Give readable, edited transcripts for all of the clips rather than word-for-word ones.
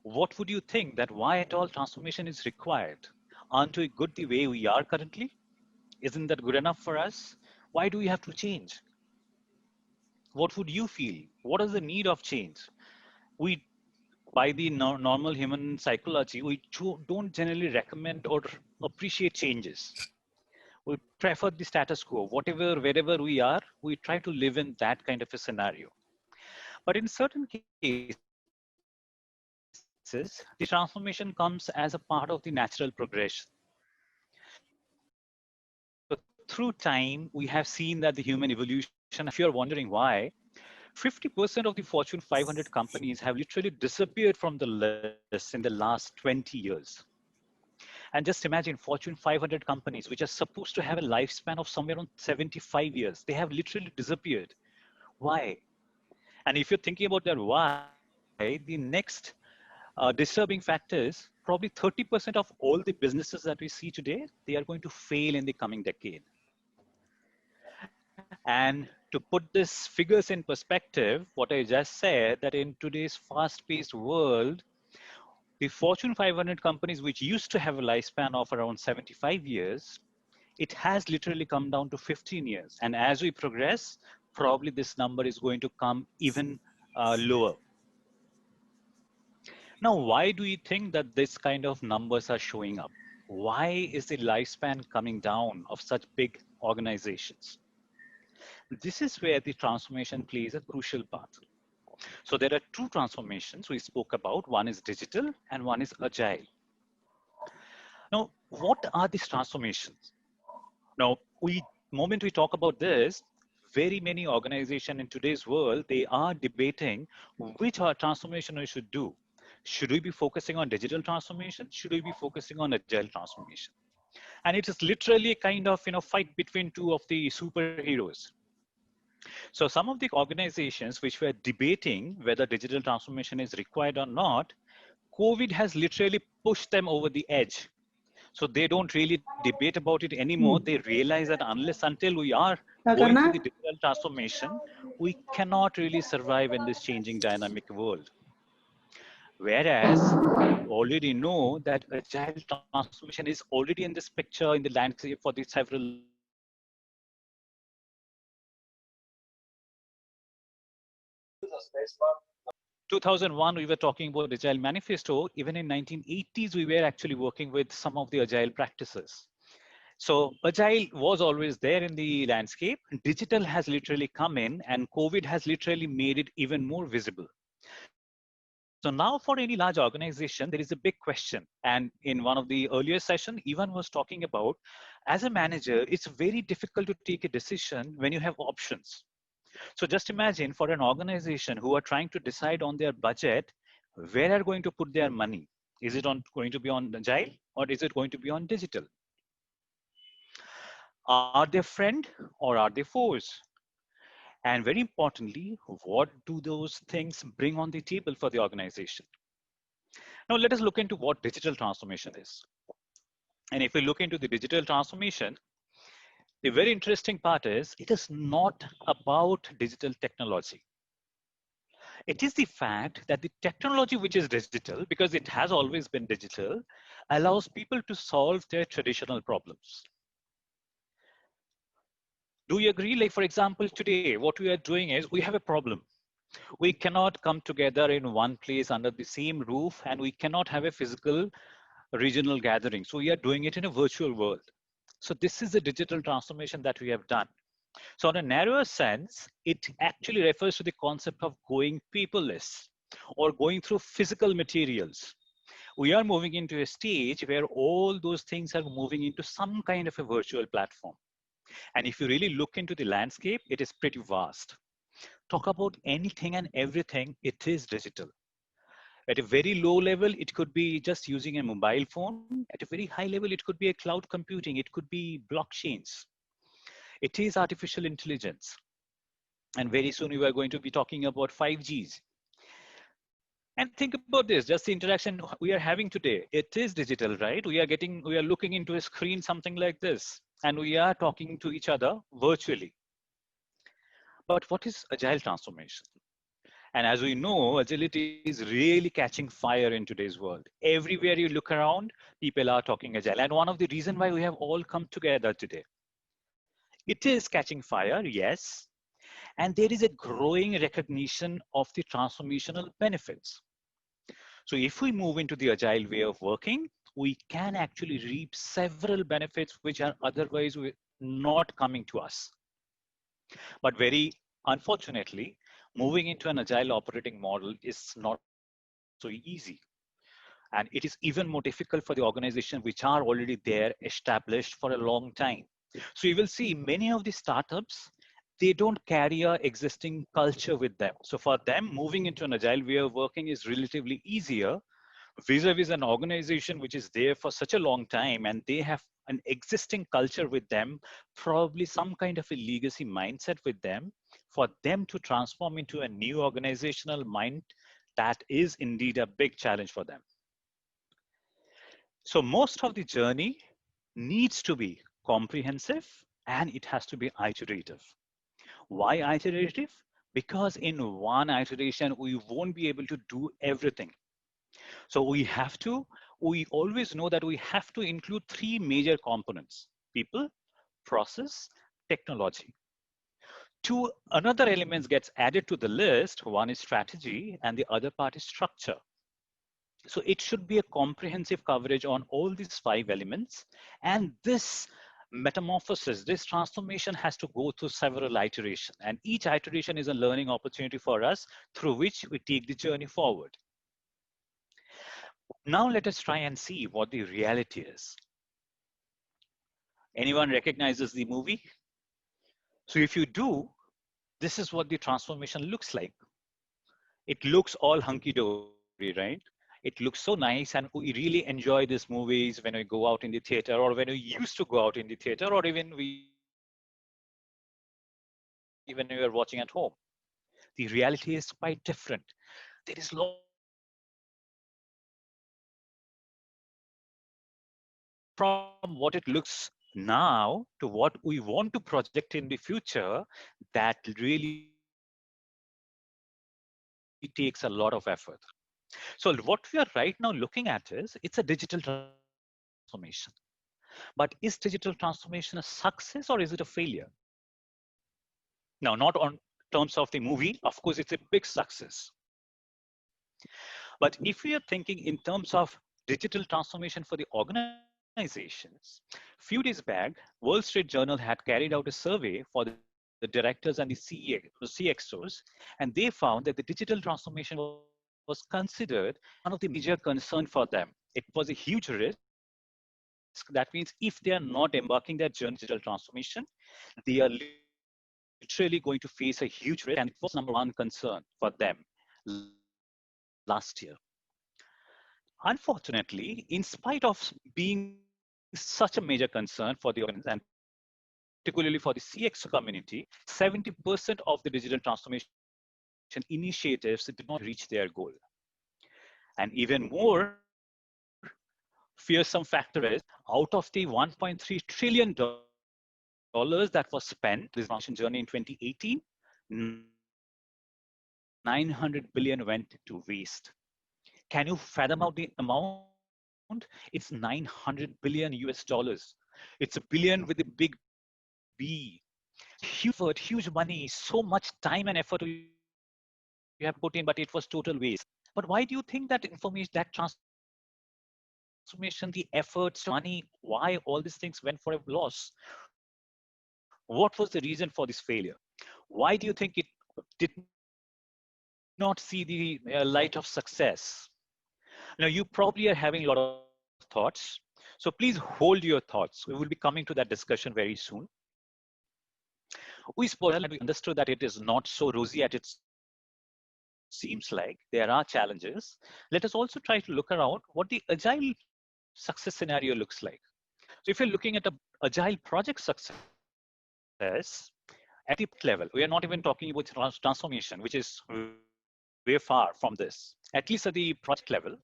what would you think that why at all transformation is required? Aren't we good the way we are currently? Isn't that good enough for us? Why do we have to change? What would you feel? What is the need of change? We, by the normal human psychology, we don't generally recommend or appreciate changes. We prefer the status quo. Whatever, wherever we are, we try to live in that kind of a scenario. But in certain cases, the transformation comes as a part of the natural progression. So through time, we have seen that the human evolution, and if you're wondering why, 50% of the Fortune 500 companies have literally disappeared from the list in the last 20 years. And just imagine Fortune 500 companies, which are supposed to have a lifespan of somewhere around 75 years, they have literally disappeared. Why? And if you're thinking about that why, the next disturbing fact is probably 30% of all the businesses that we see today, they are going to fail in the coming decade. And to put this figures in perspective, what I just said, that in today's fast-paced world, the Fortune 500 companies, which used to have a lifespan of around 75 years, it has literally come down to 15 years. And as we progress, probably this number is going to come even lower. Now, why do you think that this kind of numbers are showing up? Why is the lifespan coming down of such big organizations? This is where the transformation plays a crucial part. So there are two transformations we spoke about. One is digital and one is agile. Now, what are these transformations? Now, moment we talk about this, very many organizations in today's world, they are debating which transformation we should do. Should we be focusing on digital transformation? Should we be focusing on agile transformation? And it is literally a kind of fight between two of the superheroes. So some of the organizations which were debating whether digital transformation is required or not, COVID has literally pushed them over the edge. So they don't really debate about it anymore. They realize that unless until we are going through the digital transformation, we cannot really survive in this changing dynamic world. Whereas we already know that agile transformation is already in this picture, in the landscape for the several years. In 2001, we were talking about Agile Manifesto. Even in 1980s, we were actually working with some of the Agile practices. So Agile was always there in the landscape. Digital has literally come in and COVID has literally made it even more visible. So now for any large organization, there is a big question. And in one of the earlier sessions, Ivan was talking about, as a manager, it's very difficult to take a decision when you have options. So just imagine for an organization who are trying to decide on their budget, where are going to put their money? Is it going to be on Agile or is it going to be on digital? Are they friend or are they foes? And very importantly, what do those things bring on the table for the organization? Now let us look into what digital transformation is. And if we look into the digital transformation, the very interesting part is it is not about digital technology. It is the fact that the technology which is digital, because it has always been digital, allows people to solve their traditional problems. Do you agree? Like, for example, today, what we are doing is we have a problem. We cannot come together in one place under the same roof, and we cannot have a physical regional gathering. So we are doing it in a virtual world. So this is the digital transformation that we have done. So in a narrower sense, it actually refers to the concept of going paperless or going through physical materials. We are moving into a stage where all those things are moving into some kind of a virtual platform. And if you really look into the landscape, it is pretty vast. Talk about anything and everything, it is digital. At a very low level, it could be just using a mobile phone. At a very high level, it could be a cloud computing. It could be blockchains. It is artificial intelligence. And very soon we are going to be talking about 5Gs. And think about this, just the interaction we are having today. It is digital, right? We are looking into a screen, something like this, and we are talking to each other virtually. But what is agile transformation? And as we know, agility is really catching fire in today's world. Everywhere you look around, people are talking agile. And one of the reasons why we have all come together today, it is catching fire, yes, and there is a growing recognition of the transformational benefits. So if we move into the agile way of working, we can actually reap several benefits which are otherwise not coming to us. But very unfortunately, moving into an agile operating model is not so easy. And it is even more difficult for the organizations which are already there, established for a long time. So you will see many of the startups, they don't carry a existing culture with them. So for them, moving into an agile way of working is relatively easier vis-a-vis an organization which is there for such a long time and they have an existing culture with them, probably some kind of a legacy mindset with them. For them to transform into a new organizational mind, that is indeed a big challenge for them. So most of the journey needs to be comprehensive and it has to be iterative. Why iterative? Because in one iteration, we won't be able to do everything. So we always know that we have to include three major components: people, process, technology. Two another elements gets added to the list. One is strategy and the other part is structure. So it should be a comprehensive coverage on all these five elements. And this metamorphosis, this transformation has to go through several iterations. And each iteration is a learning opportunity for us through which we take the journey forward. Now let us try and see what the reality is. Anyone recognizes the movie? So if you do, this is what the transformation looks like. It looks all hunky-dory, right? It looks so nice and we really enjoy these movies when we go out in the theater or when we used to go out in the theater or even when we were watching at home. The reality is quite different. There is lot of changes. There is lot of transformation from what it looks now to what we want to project in the future. That really takes a lot of effort. So what we are right now looking at is it's a digital transformation. But is digital transformation a success or is it a failure? Now, not on terms of the movie, of course, it's a big success. But if we are thinking in terms of digital transformation for the organizations, few days back, Wall Street Journal had carried out a survey for the directors and the CXOs, and they found that the digital transformation was considered one of the major concern for them. It was a huge risk. That means if they are not embarking their journey digital transformation, they are literally going to face a huge risk. And it was number one concern for them last year. Unfortunately, in spite of being such a major concern for the organization and particularly for the CXO community, 70% of the digital transformation initiatives did not reach their goal. And even more fearsome factor is out of the $1.3 trillion that was spent this transformation journey in 2018, 900 billion went to waste. Can you fathom out the amount? It's 900 billion US dollars. It's a billion with a big B. Huge effort, huge money, so much time and effort you have put in, but it was total waste. But why do you think that information, that transformation, the efforts, the money, why all these things went for a loss? What was the reason for this failure? Why do you think it did not see the light of success? Now, you probably are having a lot of thoughts. So please hold your thoughts. We will be coming to that discussion very soon. We spoke about agile and we understood that it is not so rosy at its seems like. There are challenges. Let us also try to look around what the agile success scenario looks like. So if you're looking at a agile project success, at the project level, we are not even talking about transformation, which is way far from this. At least at the project level,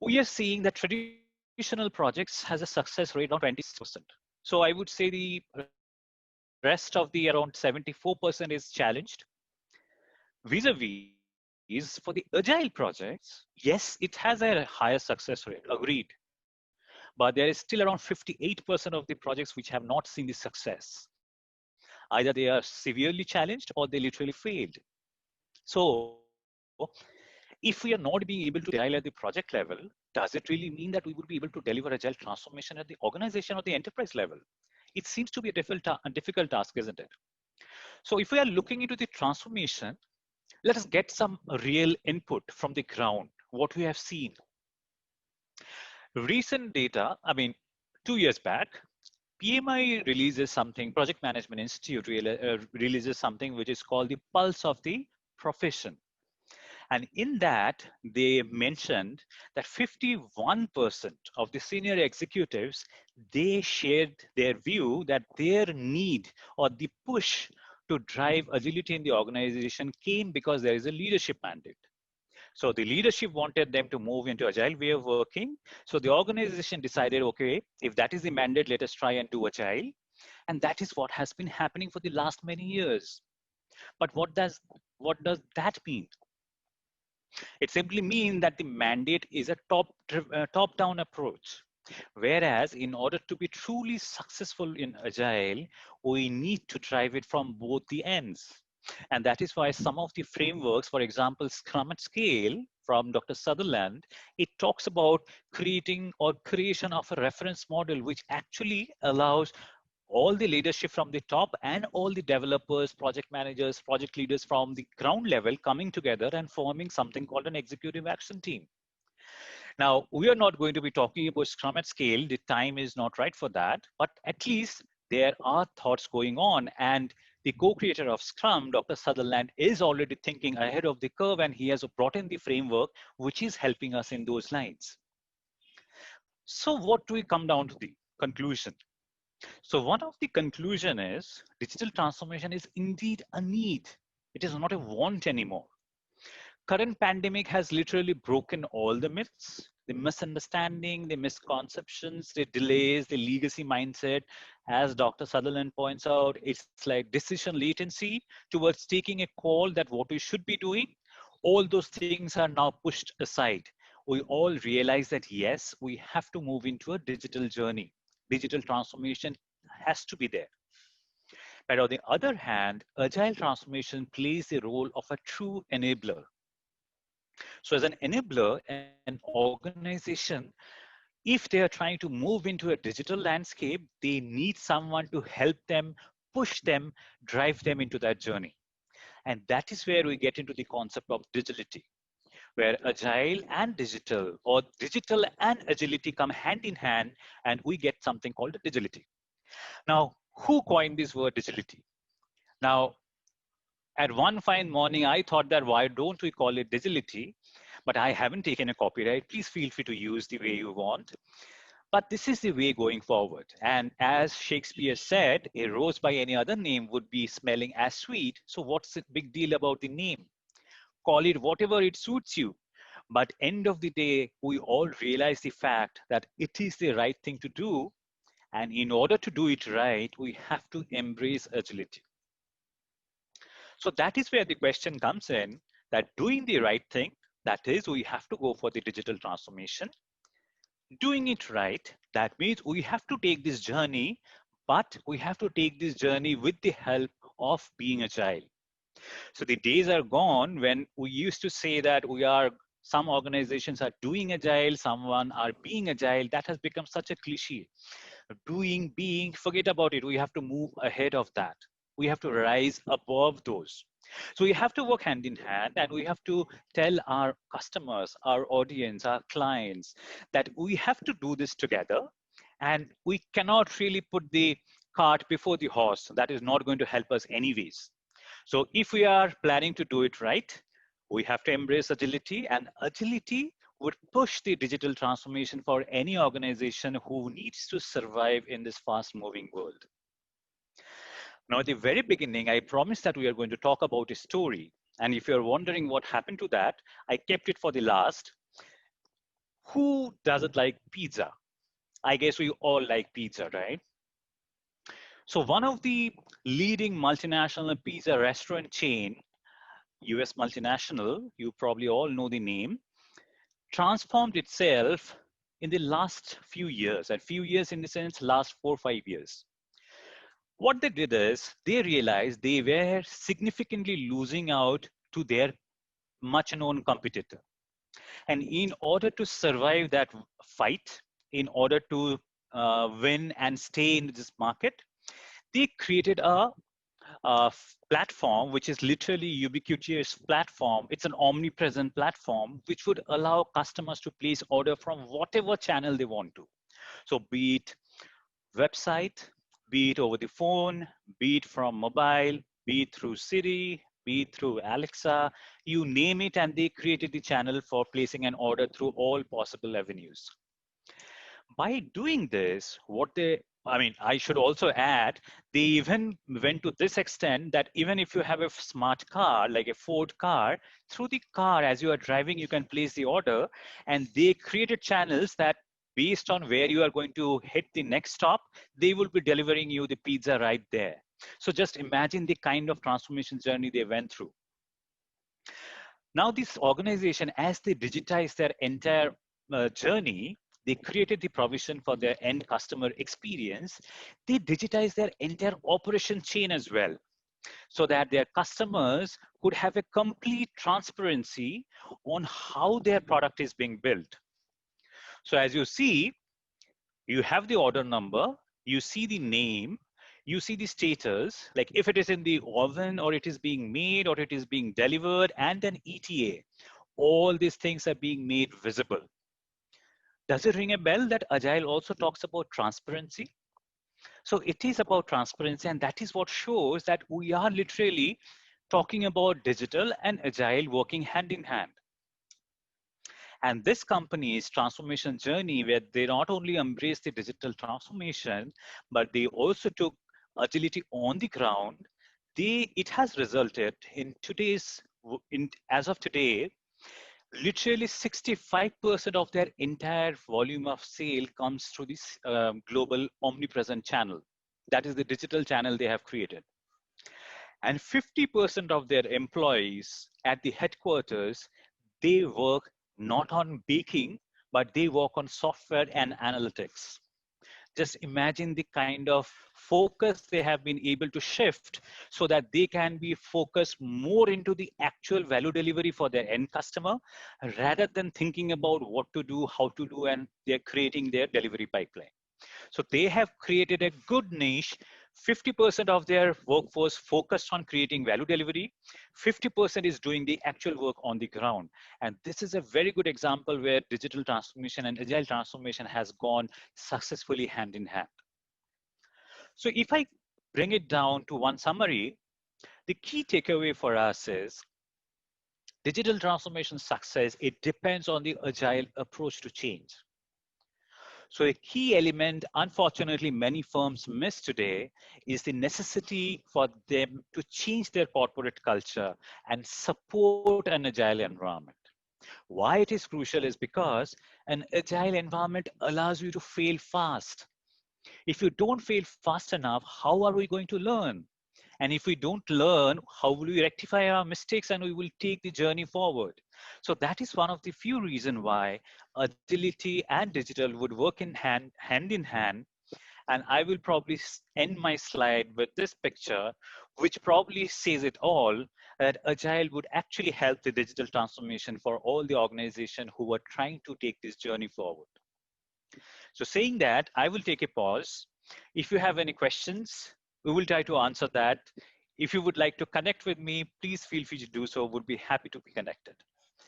we are seeing that traditional projects has a success rate around 26%. So I would say the rest of the around 74% is challenged vis-a-vis is for the agile projects, yes, it has a higher success rate, agreed. But there is still around 58% of the projects which have not seen the success. Either they are severely challenged or they literally failed. So if we are not being able to deliver agile at the project level, does it really mean that we would be able to deliver agile transformation at the organization or the enterprise level? It seems to be a difficult task, isn't it? So if we are looking into the transformation, let us get some real input from the ground, what we have seen. Recent data, 2 years back, PMI releases something, Project Management Institute releases something which is called the Pulse of the Profession. And in that, they mentioned that 51% of the senior executives, they shared their view that their need or the push to drive agility in the organization came because there is a leadership mandate. So the leadership wanted them to move into agile way of working. So the organization decided, okay, if that is the mandate, let us try and do agile. And that is what has been happening for the last many years. But what does that mean? It simply means that the mandate is a top down approach. Whereas in order to be truly successful in agile, we need to drive it from both the ends. And that is why some of the frameworks, for example, Scrum at Scale from Dr. Sutherland, it talks about creating or creation of a reference model, which actually allows all the leadership from the top and all the developers, project managers, project leaders from the ground level coming together and forming something called an executive action team. Now, we are not going to be talking about Scrum at Scale. The time is not right for that, but at least there are thoughts going on. And the co-creator of Scrum, Dr. Sutherland, is already thinking ahead of the curve, and he has brought in the framework, which is helping us in those lines. So what do we come down to the conclusion? So one of the conclusion is digital transformation is indeed a need. It is not a want anymore. Current pandemic has literally broken all the myths, the misunderstanding, the misconceptions, the delays, the legacy mindset. As Dr. Sutherland points out, it's like decision latency towards taking a call that what we should be doing. All those things are now pushed aside. We all realize that yes, we have to move into a digital journey. Digital transformation has to be there. But on the other hand, agile transformation plays the role of a true enabler. So as an enabler, an organization, if they are trying to move into a digital landscape, they need someone to help them, push them, drive them into that journey. And that is where we get into the concept of Digility, where agile and digital or digital and agility come hand in hand, and we get something called a Digility. Now, who coined this word Digility? Now, at one fine morning, I thought that why don't we call it Digility? But I haven't taken a copyright. Please feel free to use the way you want. But this is the way going forward. And as Shakespeare said, a rose by any other name would be smelling as sweet. So what's the big deal about the name? Call it whatever it suits you. But end of the day, we all realize the fact that it is the right thing to do. And in order to do it right, we have to embrace agility. So that is where the question comes in, that doing the right thing, that is, we have to go for the digital transformation. Doing it right, that means we have to take this journey, but we have to take this journey with the help of being agile. So the days are gone when we used to say that some organizations are doing agile, someone are being agile. That has become such a cliche. Doing, being, forget about it. We have to move ahead of that. We have to rise above those. So we have to work hand in hand, and we have to tell our customers, our audience, our clients that we have to do this together, and we cannot really put the cart before the horse. That is not going to help us anyways. So if we are planning to do it right, we have to embrace agility, and agility would push the digital transformation for any organization who needs to survive in this fast moving world. Now, at the very beginning, I promised that we are going to talk about a story. And if you're wondering what happened to that, I kept it for the last. Who doesn't like pizza? I guess we all like pizza, right? So one of the leading multinational pizza restaurant chain US multinational, you probably all know the name, transformed itself in the last few years, and few years in the sense last 4 or 5 years. What they did is they realized they were significantly losing out to their much known competitor. And in order to survive that fight, in order to win and stay in this market, they created a platform which is literally ubiquitous platform. It's an omnipresent platform which would allow customers to place order from whatever channel they want to. So be it website, be it over the phone, be it from mobile, be it through Siri, be it through Alexa, you name it, and they created the channel for placing an order through all possible avenues. By doing this, I should also add, they even went to this extent that even if you have a smart car, like a Ford car, through the car, as you are driving, you can place the order. And they created channels that based on where you are going to hit the next stop, they will be delivering you the pizza right there. So just imagine the kind of transformation journey they went through. Now, this organization, as they digitize their entire journey, they created the provision for their end customer experience. They digitize their entire operation chain as well, so that their customers could have a complete transparency on how their product is being built. So as you see, you have the order number, you see the name, you see the status, like if it is in the oven or it is being made or it is being delivered, and then ETA. All these things are being made visible. Does it ring a bell that Agile also talks about transparency? So it is about transparency, and that is what shows that we are literally talking about digital and Agile working hand in hand. And this company's transformation journey, where they not only embraced the digital transformation, but they also took agility on the ground, it has resulted in as of today, literally 65% of their entire volume of sale comes through this global omnipresent channel. That is the digital channel they have created. And 50% of their employees at the headquarters, they work not on baking, but they work on software and analytics. Just imagine the kind of focus they have been able to shift so that they can be focused more into the actual value delivery for their end customer rather than thinking about what to do, how to do, and they're creating their delivery pipeline. So they have created a good niche. 50% of their workforce focused on creating value delivery. 50% is doing the actual work on the ground. And this is a very good example where digital transformation and agile transformation has gone successfully hand in hand. So if I bring it down to one summary, the key takeaway for us is digital transformation success, it depends on the agile approach to change. So a key element, unfortunately, many firms miss today is the necessity for them to change their corporate culture and support an agile environment. Why it is crucial is because an agile environment allows you to fail fast. If you don't fail fast enough, how are we going to learn? And if we don't learn, how will we rectify our mistakes and we will take the journey forward? So that is one of the few reasons why agility and digital would work hand in hand. And I will probably end my slide with this picture, which probably says it all, that Agile would actually help the digital transformation for all the organization who are trying to take this journey forward. So saying that, I will take a pause. If you have any questions, we will try to answer that. If you would like to connect with me, please feel free to do so. Would be happy to be connected.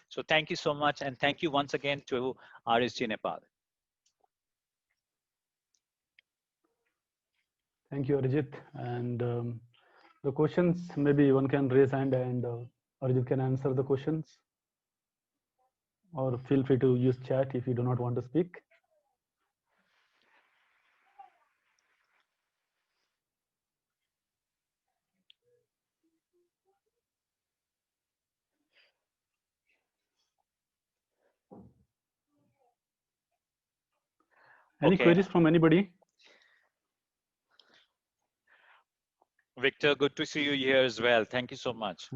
So thank you so much. And thank you once again to RSG Nepal. Thank you, Arijit. And the questions, maybe one can raise hand and Arijit can answer the questions. Or feel free to use chat if you do not want to speak. Any Okay. queries from anybody? Victor, good to see you here as well. Thank you so much.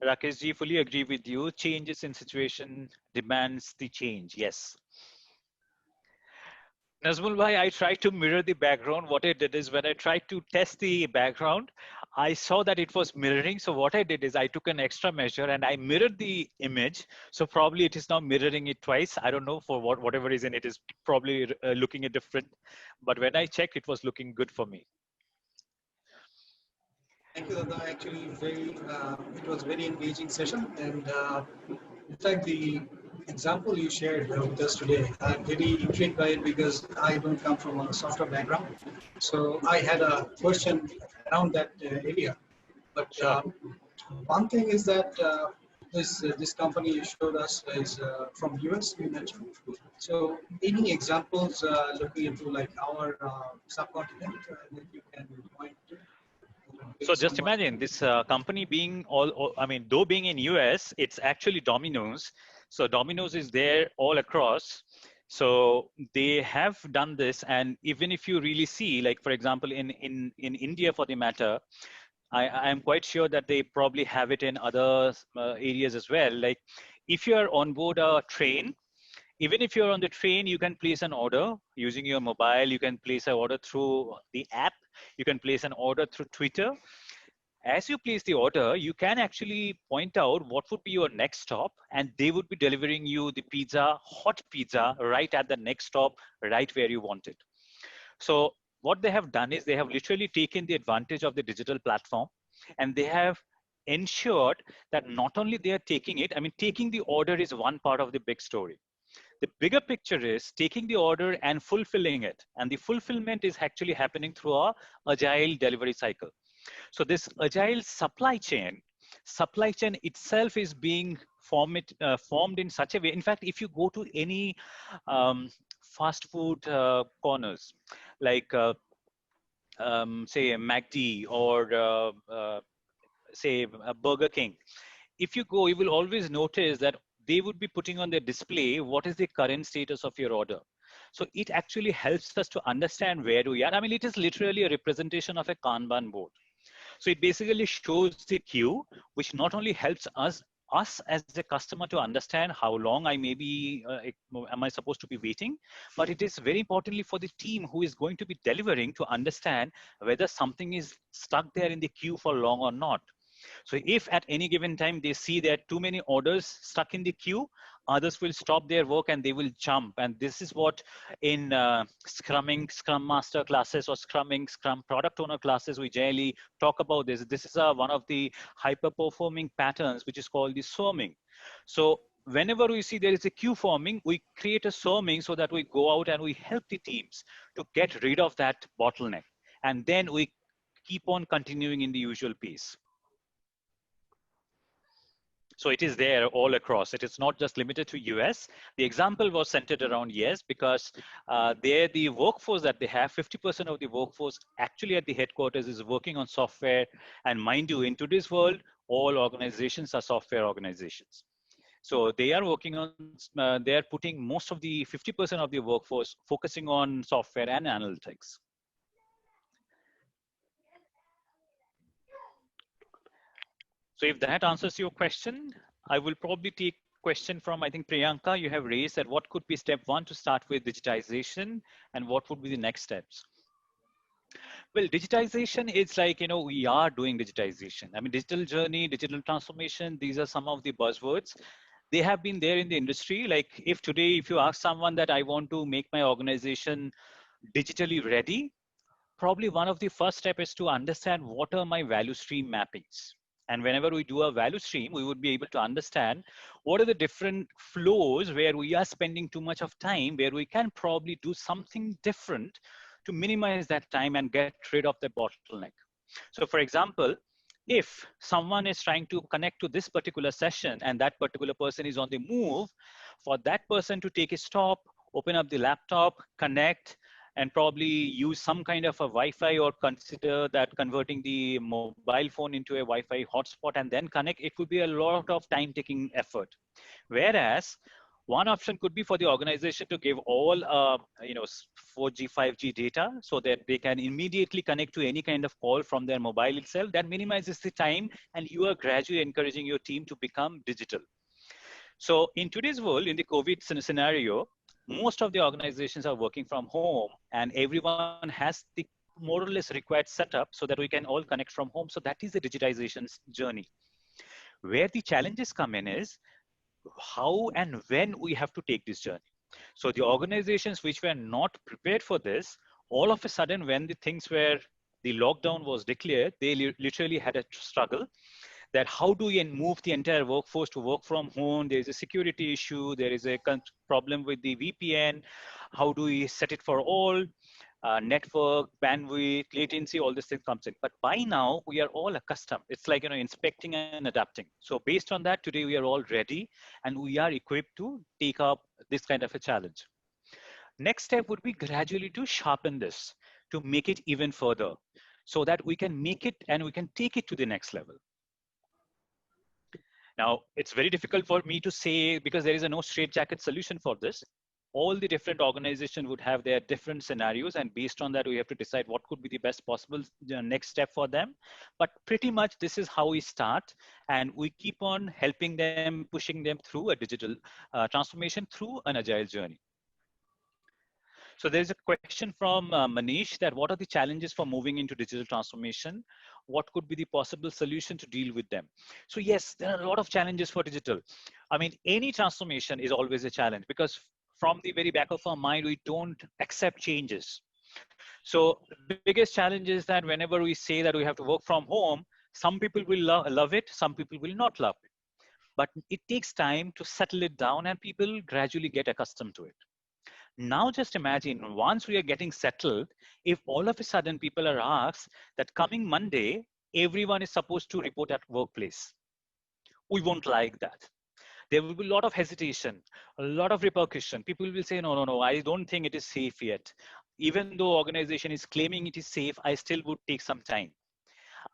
Rakeshji, fully agree with you. Changes in situation demands the change. Yes. Nazmul bhai, I tried to mirror the background. What I did is when I tried to test the background, I saw that it was mirroring. So what I did is I took an extra measure and I mirrored the image. So probably it is now mirroring it twice. I don't know for whatever reason it is probably looking at different. But when I checked, it was looking good for me. Thank you, Dada. Actually, it was very engaging session, and in fact, the example you shared with us today, I'm very intrigued by it because I don't come from a software background. So I had a question around that area. But Sure. one thing is that this company you showed us is from US, you mentioned. So any examples looking into like our subcontinent that you can point to? So Give just someone. imagine this company being I mean, though being in US, it's actually Domino's. So Domino's is there all across. So they have done this, and even if you really see, like for example, in India, for the matter, I am quite sure that they probably have it in other areas as well. Like if you are on board a train, even if you're on the train, you can place an order using your mobile. You can place an order through the app. You can place an order through Twitter. As you place the order, you can actually point out what would be your next stop, and they would be delivering you the pizza, hot pizza, right at the next stop, right where you want it. So what they have done is they have literally taken the advantage of the digital platform, and they have ensured that not only they are taking it, I mean, taking the order is one part of the big story. The bigger picture is taking the order and fulfilling it. And the fulfillment is actually happening through our agile delivery cycle. So this agile supply chain itself is being formed in such a way. In fact, if you go to any fast food corners, like say a McD or say a Burger King, if you go, you will always notice that they would be putting on their display what is the current status of your order. So it actually helps us to understand where we are. I mean, it is literally a representation of a Kanban board. So it basically shows the queue, which not only helps us as a customer to understand how long I may be, am I supposed to be waiting, but it is very importantly for the team who is going to be delivering to understand whether something is stuck there in the queue for long or not. So if at any given time they see there are too many orders stuck in the queue, others will stop their work and they will jump. And this is what in Scrumming, Scrum Master classes or Scrumming, Scrum Product Owner classes, we generally talk about this. This is one of the hyper performing patterns, which is called the swarming. So whenever we see there is a queue forming, we create a swarming so that we go out and we help the teams to get rid of that bottleneck. And then we keep on continuing in the usual pace. So it is there all across. It is not just limited to US. The example was centered around yes, because there the workforce that they have, 50% of the workforce actually at the headquarters is working on software. And mind you, in today's world, all organizations are software organizations. So they are working on, they are putting most of the 50% of the workforce focusing on software and analytics. So if that answers your question, I will probably take question from, I think, Priyanka, you have raised that what could be step one to start with digitization and what would be the next steps? Well, digitization is like, we are doing digitization. I mean, digital journey, digital transformation, these are some of the buzzwords. They have been there in the industry. Like if today, if you ask someone that I want to make my organization digitally ready, probably one of the first steps is to understand what are my value stream mappings. And whenever we do a value stream, we would be able to understand what are the different flows where we are spending too much of time, where we can probably do something different to minimize that time and get rid of the bottleneck. So for example, if someone is trying to connect to this particular session and that particular person is on the move, for that person to take a stop, open up the laptop, connect, and probably use some kind of a Wi-Fi or consider that converting the mobile phone into a Wi-Fi hotspot and then connect, it could be a lot of time taking effort. Whereas One option could be for the organization to give all 4G, 5G data so that they can immediately connect to any kind of call from their mobile itself. That minimizes the time, and you are gradually encouraging your team to become digital. So in today's world, in the COVID scenario, most of the organizations are working from home, and everyone has the more or less required setup so that we can all connect from home. So that is the digitization journey. Where the challenges come in is how and when we have to take this journey. So the organizations which were not prepared for this, all of a sudden, when the things were, the lockdown was declared, they literally had a struggle that how do we move the entire workforce to work from home? There is a security issue. There is a problem with the VPN. How do we set it for all? Network, bandwidth, latency, all this thing comes in. But by now, we are all accustomed. It's like, inspecting and adapting. So based on that, today we are all ready and we are equipped to take up this kind of a challenge. Next step would be gradually to sharpen this, to make it even further so that we can make it and we can take it to the next level. Now, it's very difficult for me to say because there is a no straitjacket solution for this. All the different organizations would have their different scenarios, and based on that, we have to decide what could be the best possible next step for them. But pretty much this is how we start, and we keep on helping them, pushing them through a digital transformation through an agile journey. So there's a question from Manish that what are the challenges for moving into digital transformation? What could be the possible solution to deal with them? So yes, there are a lot of challenges for digital. I mean, any transformation is always a challenge because from the very back of our mind, we don't accept changes. So the biggest challenge is that whenever we say that we have to work from home, some people will love it, some people will not love it. But it takes time to settle it down and people gradually get accustomed to it. Now just imagine once we are getting settled, if all of a sudden people are asked that coming Monday, everyone is supposed to report at workplace. We won't like that. There will be a lot of hesitation, a lot of repercussion. People will say, no, I don't think it is safe yet. Even though organization is claiming it is safe, I still would take some time.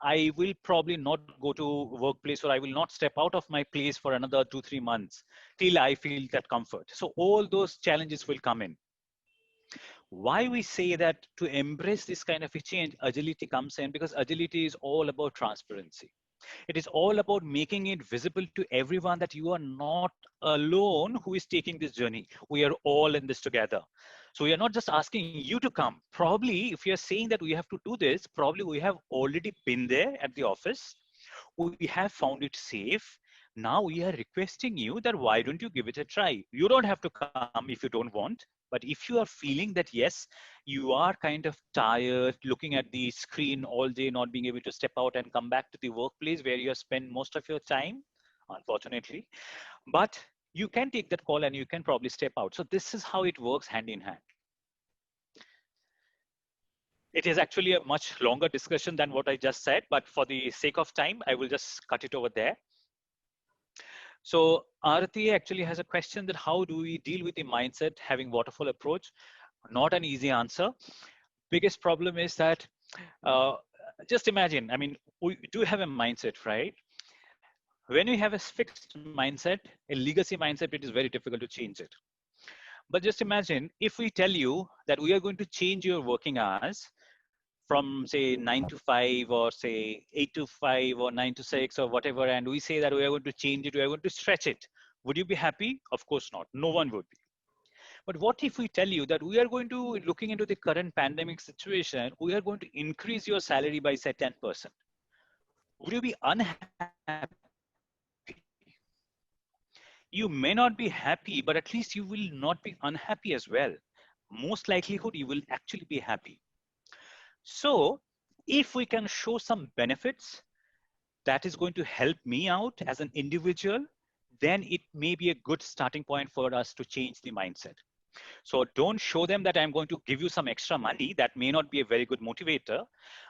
I will probably not go to workplace or I will not step out of my place for another 2-3 months till I feel that comfort. So all those challenges will come in. Why we say that to embrace this kind of a change, agility comes in because agility is all about transparency. It is all about making it visible to everyone that you are not alone who is taking this journey. We are all in this together. So we are not just asking you to come. Probably if you're saying that we have to do this, probably we have already been there at the office. We have found it safe. Now we are requesting you that why don't you give it a try? You don't have to come if you don't want. But if you are feeling that, yes, you are kind of tired looking at the screen all day, not being able to step out and come back to the workplace where you spend most of your time, unfortunately, but you can take that call and you can probably step out. So this is how it works hand in hand. It is actually a much longer discussion than what I just said, but for the sake of time, I will just cut it over there. So Arati actually has a question that how do we deal with the mindset having waterfall approach? Not an easy answer. Biggest problem is that just imagine, I mean, we do have a mindset, right? When we have a fixed mindset, a legacy mindset, it is very difficult to change it. But just imagine if we tell you that we are going to change your working hours from say 9 to 5 or say 8 to 5 or 9 to 6 or whatever, and we say that we are going to change it, we are going to stretch it. Would you be happy? Of course not. No one would be. But what if we tell you that we are going to, looking into the current pandemic situation, we are going to increase your salary by say 10%? Would you be unhappy? You may not be happy, but at least you will not be unhappy as well. Most likelihood you will actually be happy. So if we can show some benefits that is going to help me out as an individual, then it may be a good starting point for us to change the mindset. So don't show them that I'm going to give you some extra money. That may not be a very good motivator,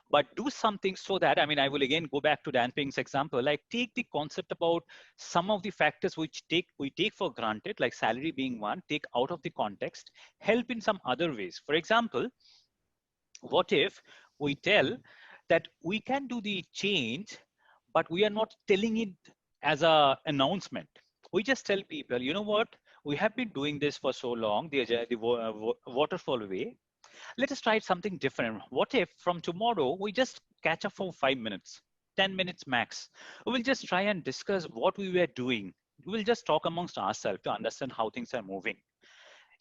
but do something so that, I mean, I will again go back to Dan Ping's example, like take the concept about some of the factors which we take for granted, like salary being one, take out of the context, help in some other ways. For example, what if we tell that we can do the change, but we are not telling it as an announcement. We just tell people, you know what, we have been doing this for so long, the waterfall way. Let us try something different. What if from tomorrow we just catch up for 5 minutes, 10 minutes max? We'll just try and discuss what we were doing. We'll just talk amongst ourselves to understand how things are moving.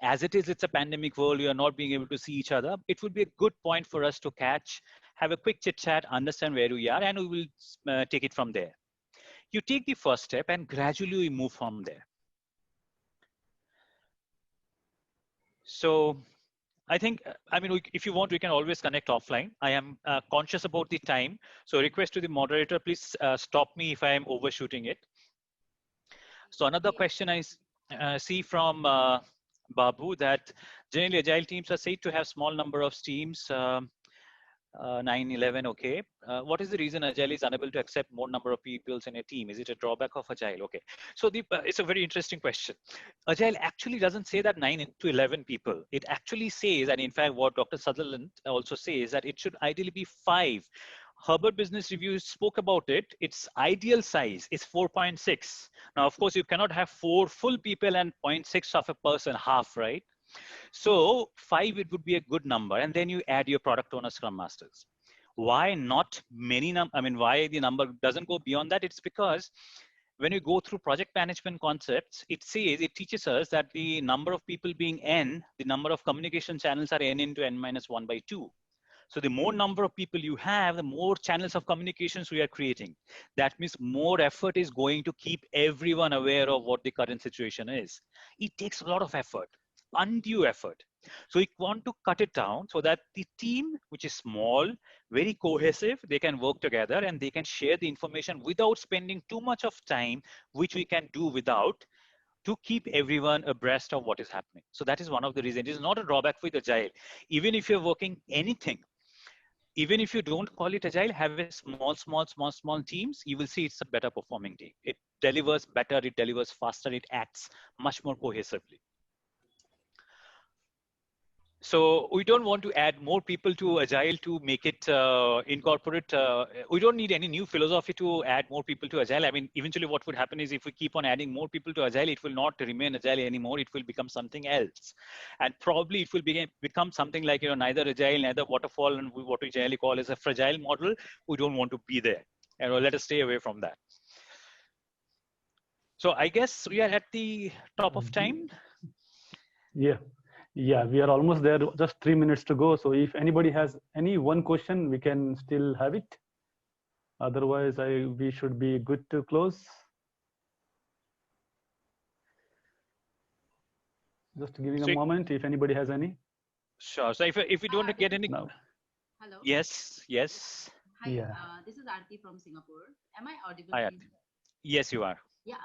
As it is, it's a pandemic world. We are not being able to see each other. It would be a good point for us to catch, have a quick chit chat, understand where we are, and we will take it from there. You take the first step and gradually we move from there. So I think, if you want, we can always connect offline. I am conscious about the time. So request to the moderator, please stop me if I am overshooting it. So another question I see from Babu, that generally agile teams are said to have small number of teams, 9, 11, okay. What is the reason Agile is unable to accept more number of people in a team? Is it a drawback of Agile? Okay, so it's a very interesting question. Agile actually doesn't say that 9 to 11 people. It actually says, and in fact, what Dr. Sutherland also says, that it should ideally be 5. Harvard Business Review spoke about it. Its ideal size is 4.6. Now, of course, you cannot have 4 full people and 0.6 of a person, half, right? So 5, it would be a good number. And then you add your product owner, scrum masters. Why not many why the number doesn't go beyond that? It's because when you go through project management concepts, it teaches us that the number of people being n, the number of communication channels are n into n minus 1 by 2. So the more number of people you have, the more channels of communications we are creating. That means more effort is going to keep everyone aware of what the current situation is. It takes a lot of effort, undue effort. So we want to cut it down so that the team, which is small, very cohesive, they can work together and they can share the information without spending too much of time, which we can do without, to keep everyone abreast of what is happening. So that is one of the reasons. It is not a drawback with Agile. Even if you're working anything, even if you don't call it Agile, have a small teams, you will see it's a better performing team. It delivers better, it delivers faster, it acts much more cohesively. So we don't want to add more people to Agile to make it incorporate. We don't need any new philosophy to add more people to Agile. I mean, eventually what would happen is if we keep on adding more people to Agile, it will not remain Agile anymore. It will become something else. And probably it will become something like, neither Agile, neither waterfall, and what we generally call as a fragile model. We don't want to be there. And let us stay away from that. So I guess we are at the top of time. Yeah, we are almost there. Just 3 minutes to go. So if anybody has any one question, we can still have it. Otherwise, we should be good to close. Just giving a moment if anybody has any. Sure. So if we don't get any. Hello. Yes. Hi. Yeah. This is Aarti from Singapore. Am I audible? Hi, Aarti. Yes, you are. Yeah.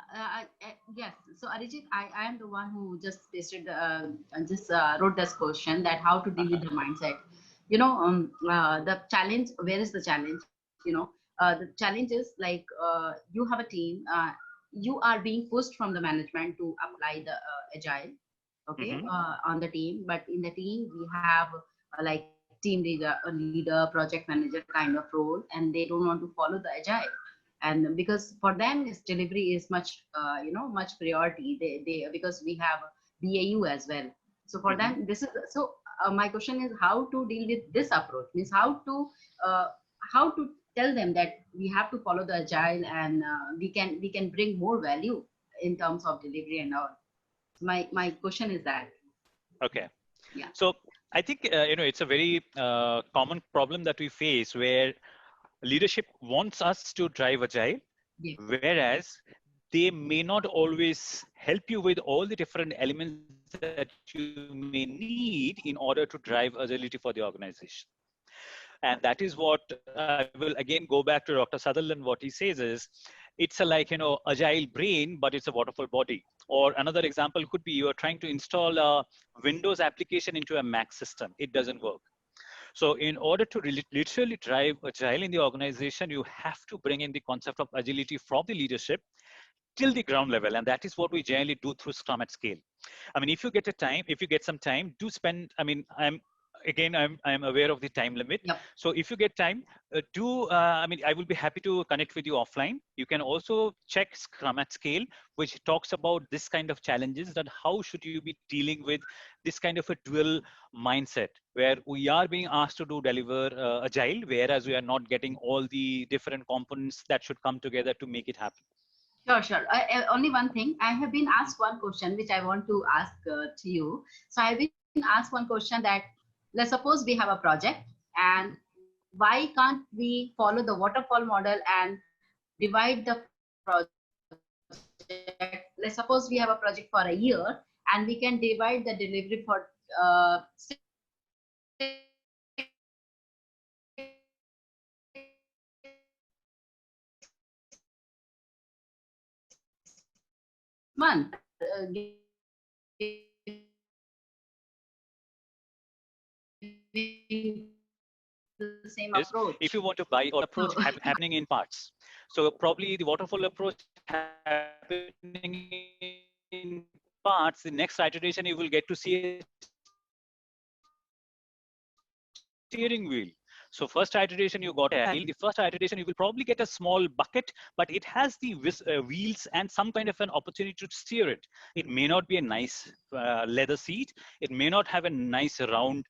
Yes. So Arijit, I am the one who just pasted wrote this question, that how to deal with the mindset. The challenge. Where is the challenge? The challenge is like you have a team. You are being pushed from the management to apply the agile. Okay. On the team, but in the team we have like team leader, a leader, project manager kind of role, and they don't want to follow the agile. And because for them this delivery is much much priority, they because we have BAU as well. So for them this is so my question is how to deal with this approach, means how to tell them that we have to follow the agile, and we can bring more value in terms of delivery and all. My question is that. Okay. Yeah. So I think it's a very common problem that we face, where leadership wants us to drive agile, Yeah. whereas they may not always help you with all the different elements that you may need in order to drive agility for the organization. And that is what I will again go back to Dr. Sutherland. What he says is, it's a agile brain, but it's a waterfall body. Or another example could be, you are trying to install a Windows application into a Mac system. It doesn't work. So in order to literally drive agile in the organization, you have to bring in the concept of agility from the leadership till the ground level. And that is what we generally do through Scrum at Scale. I mean, if you get some time, do spend, again, I'm aware of the time limit. Yep. So if you get time, I mean, I will be happy to connect with you offline. You can also check Scrum at Scale, which talks about this kind of challenges, that how should you be dealing with this kind of a dual mindset, where we are being asked to deliver agile, whereas we are not getting all the different components that should come together to make it happen. Sure, sure. Only one thing. I have been asked one question which I want to ask to you. So I've been asked one question that, let's suppose we have a project, and why can't we follow the waterfall model and divide the project? Let's suppose we have a project for a year, and we can divide the delivery for 6 months. The same Is approach. if you want to buy or approach So, happening in parts. So probably the waterfall approach happening in parts. The next iteration you will get to see a steering wheel. So first iteration you got a wheel. The first iteration you will probably get a small bucket, but it has the wheels and some kind of an opportunity to steer it. It may not be a nice leather seat. It may not have a nice round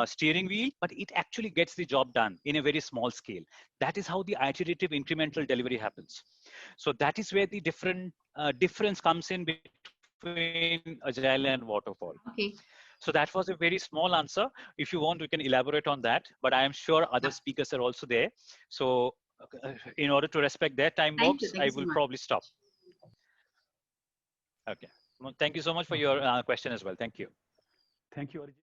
steering wheel, but it actually gets the job done in a very small scale. That is how the iterative incremental delivery happens. So that is where the difference comes in between agile and waterfall. okay. So that was a very small answer. If you want, we can elaborate on that. But I am sure other speakers are also there. So in order to respect their time Thank you. box, Thank I you so will much. probably stop. Okay. Well, thank you so much for your question as well. Thank you. Thank you, Arijit.